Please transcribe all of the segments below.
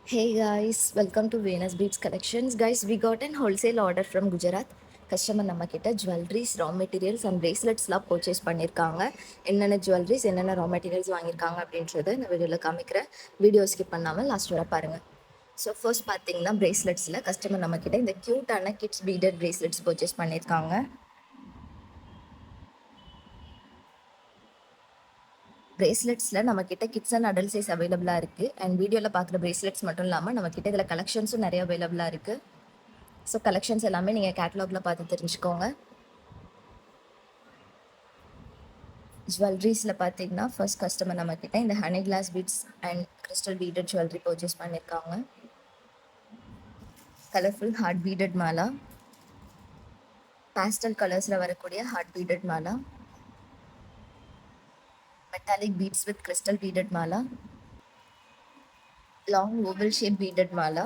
Hey guys, welcome to Venus Beats Collections. Guys, we got an wholesale order from Gujarat. Customer நம்ம கிட்ட jewelleries raw materials and பிரேஸ்லெட்ஸ்லாம் purchase பண்ணியிருக்காங்க. என்னென்ன jewelleries என்னென்ன raw materials வாங்கியிருக்காங்க அப்படின்றத இந்த வீடியோவில் காமிக்கிறேன். வீடியோ ஸ்கிப் பண்ணாமல் லாஸ்ட் வரை பாருங்கள். ஸோ ஃபர்ஸ்ட் பார்த்தீங்கன்னா பிரேஸ்லெட்ஸில் கஸ்டமர் நம்ம கிட்ட இந்த க்யூட்டான கிட்ஸ் பீடட் பிரேஸ்லெட்ஸ் பர்ச்சேஸ் பண்ணியிருக்காங்க. பிரேஸ்லெட்ஸில் நம்மக்கிட்ட கிட்ஸ் அண்ட் அடல்ட் சைஸ் அவைலபிளாக இருக்குது. அண்ட் வீடியோவில் பார்க்குற பிரேஸ்லெட்ஸ் மட்டும் இல்லாமல் நம்மக்கிட்ட இதில் கலெக்ஷன்ஸும் நிறைய அவைலபிளாக இருக்குது. ஸோ கலெக்ஷன்ஸ் எல்லாமே நீங்கள் கேட்லாகில் பார்த்து தெரிஞ்சுக்கோங்க. ஜுவல்லரிஸில் பார்த்தீங்கன்னா ஃபர்ஸ்ட் கஸ்டமர் நம்மக்கிட்ட இந்த honey glass beads and crystal beaded jewellery purchase பண்ணியிருக்காங்க. கலர்ஃபுல் ஹார்ட் பீடட் மாலா, பேஸ்டல் கலர்ஸில் வரக்கூடிய ஹார்ட் பீடட் மாலா, metallic beads with crystal beaded மாலா, லாங் ஓவல் ஷேப் பீடட் மாலா,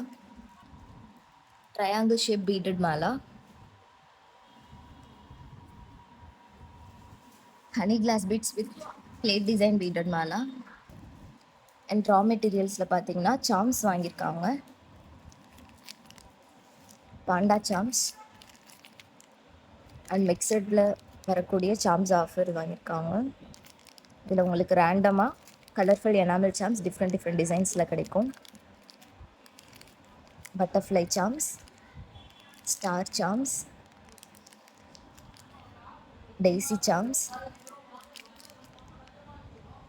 triangle shape beaded mala, honey glass beads with plate design beaded mala, and raw materials பார்த்தீங்கன்னா charms வாங்கியிருக்காங்க. Panda charms and மிக்சடில் வரக்கூடிய charms offer வாங்கியிருக்காங்க. இதில் உங்களுக்கு ரேண்டமாக கலர்ஃபுல் எனாமல் charms டிஃப்ரெண்ட் டிசைன்ஸில் கிடைக்கும். Butterfly charms, star charms, daisy charms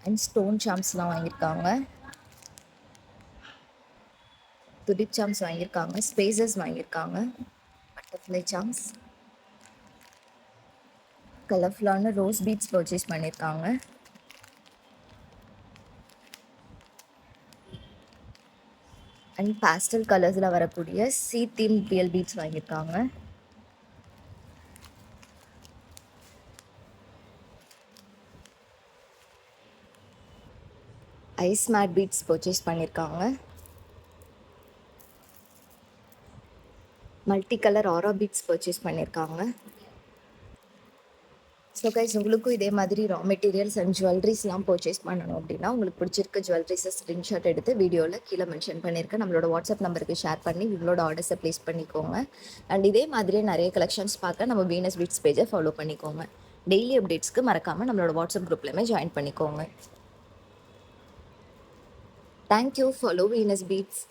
and stone சாம்ஸ்லாம் வாங்கியிருக்காங்க. துடிப் சாம்ஸ் வாங்கியிருக்காங்க, ஸ்பேசஸ் வாங்கியிருக்காங்க, பட்டர்ஃப்ளை சாம்ஸ், கலர்ஃபுல்லான ரோஸ் பீட்ஸ் பர்ச்சேஸ் பண்ணியிருக்காங்க. அண்ட் பேஸ்டல் கலர்ஸில் வரக்கூடிய சி தீம் பிஎல் பீட்ஸ் வாங்கியிருக்காங்க. ஐஸ் மேட் பீட்ஸ் பர்ச்சேஸ் பண்ணியிருக்காங்க. Multi colour aura beads purchase பண்ணியிருக்காங்க. ஸோ கைஸ், உங்களுக்கும் இதே மாதிரி ரா மெட்டீரியல்ஸ் அண்ட் ஜுவல்லரிஸ்லாம் பர்ச்சேஸ் பண்ணணும் அப்படின்னா உங்களுக்கு பிடிச்சிருக்க ஜுவல்லரிஸை ஸ்க்ரீன்ஷாட் எடுத்து வீடியோவில் கீழே மென்ஷன் பண்ணியிருக்கேன். நம்மளோட வாட்ஸ்அப் நம்பருக்கு ஷேர் பண்ணி உங்களோட ஆர்டர்ஸை ப்ளேஸ் பண்ணிக்கோங்க. அண்ட் இதே மாதிரியே நிறைய கலெக்ஷன்ஸ் பார்க்க நம்ம வீனஸ் பீட்ஸ் பேஜை ஃபாலோ பண்ணிக்கோங்க. டெய்லி அப்டேட்ஸ்க்கு மறக்காமல் நம்மளோட வாட்ஸ்அப் குரூப்லையுமே ஜாயின் பண்ணிக்கோங்க. தேங்க்யூ. Follow Venus beads.